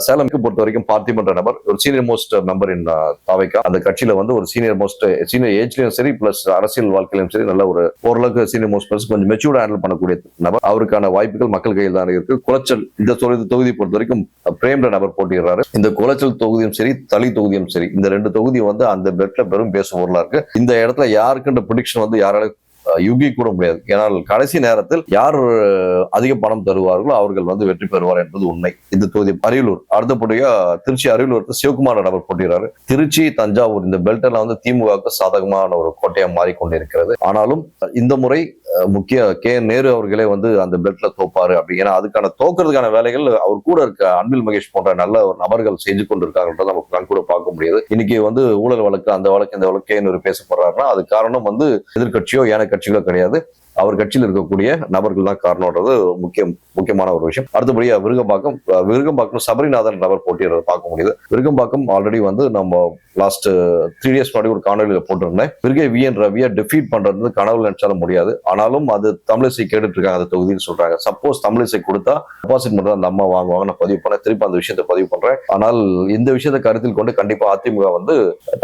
சேலமுக்கு பொறுத்த வரைக்கும் பார்த்திபன்ற நபர் ஒரு சீனியர் மோஸ்ட் மெம்பர் இன் தாவைக்கா. அந்த கட்சியில வந்து ஒரு சீனியர் ஏஜ்லயும் சரி பிளஸ் அரசியல் வாழ்க்கையிலும் சரி நல்ல ஒரு ஓரளவுக்கு சீனியர் மோஸ்ட் பிளஸ் கொஞ்சம் மெச்சூர்ட் ஹேண்டில் பண்ணக்கூடிய நபர். அவருக்கான வாய்ப்புகள் மக்கள் கையில் தான் இருக்கு. குளச்சல் இந்த தொகுதியை பொறுத்த வரைக்கும் பிரேம்ன்ற நபர் போட்டிடுறாரு. இந்த குளச்சல் தொகுதியும் சரி தளி தொகுதியும் சரி இந்த 2 தொகுதியும் வந்து அந்த பெட்ல பெரும் பேசும் பொருளா இருக்கு. இந்த இடத்துல யாருக்குன்ற ப்ரெடிக்ஷன் வந்து யாரால யுகி கூட முடியாது. ஏனால் கடைசி நேரத்தில் யார் அதிக பணம் தருவார்களோ அவர்கள் வந்து வெற்றி பெறுவார் என்பது உண்மை. இந்த தொகுதி அரியலூர் அடுத்தபடியா திருச்சி அரியலூர் சிவகுமார் நபர் போட்டிடுறாரு. திருச்சி தஞ்சாவூர் இந்த பெல்ட் வந்து திமுகவுக்கு சாதகமான ஒரு கோட்டையா மாறிக்கொண்டிருக்கிறது. ஆனாலும் இந்த முறை முக்கிய நேரு அவர்களே வந்து அந்த பெல்ட்ல தோப்பாரு அப்படி. ஏன்னா அதுக்கான தோக்கிறதுக்கான வேலைகள் அவர் கூட இருக்க அன்பில் மகேஷ் போன்ற நல்ல ஒரு நபர்கள் செஞ்சு கொண்டிருக்காங்கன்றத நமக்கு கண் கூட பார்க்க முடியாது. இன்னைக்கு வந்து ஊழல் வழக்கு அந்த வழக்கு இந்த வழக்கு நேரு பேசப்படுறாருன்னா அது காரணம் வந்து எதிர்கட்சியோ ஏன கட்சிகளோ கிடையாது, அவர் கட்சியில் இருக்கக்கூடிய நபர்கள் தான் காரணம்ன்றது முக்கியமான ஒரு விஷயம். அடுத்தபடியா விருகம்பாக்கம் சபரிநாதன் நபர் போட்டியிடுறத பார்க்க முடியுது. விருகம்பாக்கம் ஆல்ரெடி வந்து நம்ம லாஸ்ட் 3 days முன்னாடி ஒரு காணொலியில போட்டிருந்தேன். விருகை விஎன் ரவியை டிஃபீட் பண்றது கனவுல நினைச்சாலும் முடியாது. ஆனாலும் அது தமிழிசை கேட்டுட்டு இருக்காங்க அந்த தொகுதின்னு சொல்றாங்க. சப்போஸ் தமிழிசை கொடுத்தா டெபாசிட் பண்றது அந்த அம்மா வாங்குவாங்க. நான் பதிவு பண்ண திருப்பி அந்த விஷயத்தை பதிவு பண்றேன். ஆனால் இந்த விஷயத்தை கருத்தில் கொண்டு கண்டிப்பா அதிமுக வந்து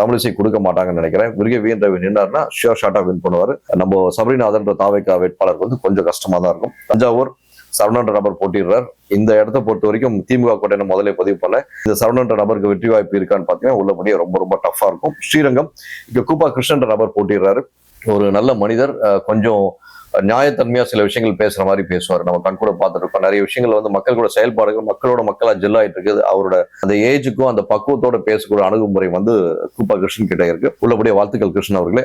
தமிழிசை கொடுக்க மாட்டாங்கன்னு நினைக்கிறேன். விருகை விஎன் ரவி நின்னார்னா ஷியோர் ஷாட்டா வின் பண்ணுவாரு. நம்ம சபரிநாதன் தாவைக்கா வேட்பாளருக்கு வந்து கொஞ்சம் கஷ்டமா தான் இருக்கும். தஞ்சாவூர் சரவணன்ற நபர் போட்டிடுறார். இந்த இடத்த பொறுத்த வரைக்கும் திமுக கோட்டை முதலே பதிவு பண்ண இந்த சரவணன்ற நபருக்கு வெற்றி வாய்ப்பு இருக்கான்னு பாத்தீங்கன்னா உள்ளபடியே ரொம்ப டஃபா இருக்கும். ஸ்ரீரங்கம் இங்க கூப்பா கிருஷ்ணன்ற நபர் போட்டிடுறாரு. ஒரு நல்ல மனிதர், கொஞ்சம் நியாயத்தன்மையா சில விஷயங்கள் பேசுற மாதிரி பேசுவார். நம்ம கண் கூட பார்த்துட்டு இருக்கோம். நிறைய விஷயங்கள் வந்து மக்கள் கூட செயல்பாடுகள் மக்களா ஜெல் ஆயிட்டு இருக்குது. அவரோட அந்த ஏஜுக்கும் அந்த பக்குவத்தோட பேசக்கூடிய அணுகுமுறை வந்து கூப்பா கிருஷ்ணன் கிட்ட இருக்கு. உள்ளபடியே வாழ்த்துக்கள் கிருஷ்ணன் அவர்களே.